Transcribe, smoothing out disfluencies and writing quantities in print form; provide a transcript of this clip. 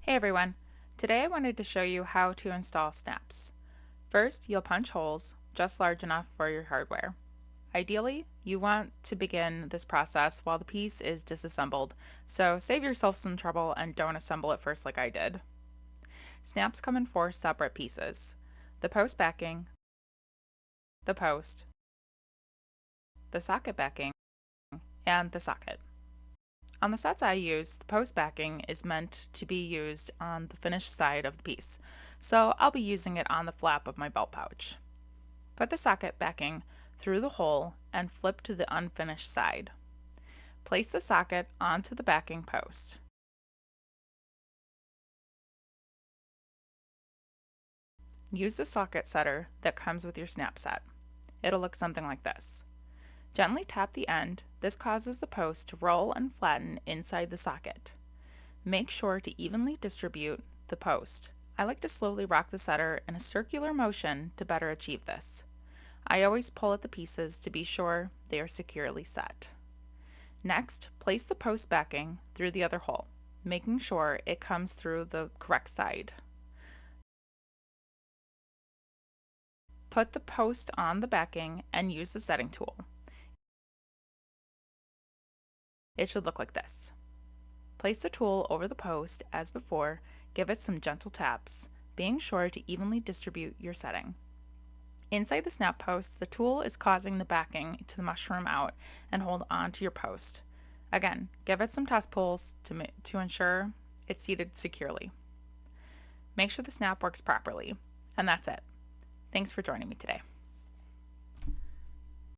Hey everyone! Today I wanted to show you how to install snaps. First, you'll punch holes just large enough for your hardware. Ideally, you want to begin this process while the piece is disassembled, so save yourself some trouble and don't assemble it first like I did. Snaps come in 4 separate pieces: the post backing, the post, the socket backing, and the socket. On the sets I use, the post backing is meant to be used on the finished side of the piece, so I'll be using it on the flap of my belt pouch. Put the socket backing through the hole and flip to the unfinished side. Place the socket onto the backing post. Use the socket setter that comes with your snap set. It'll look something like this. Gently tap the end. This causes the post to roll and flatten inside the socket. Make sure to evenly distribute the post. I like to slowly rock the setter in a circular motion to better achieve this. I always pull at the pieces to be sure they are securely set. Next, place the post backing through the other hole, making sure it comes through the correct side. Put the post on the backing and use the setting tool. It should look like this. Place the tool over the post as before, give it some gentle taps, being sure to evenly distribute your setting. Inside the snap post, the tool is causing the backing to mushroom out and hold on to your post. Again, give it some test pulls to ensure it's seated securely. Make sure the snap works properly. And that's it. Thanks for joining me today.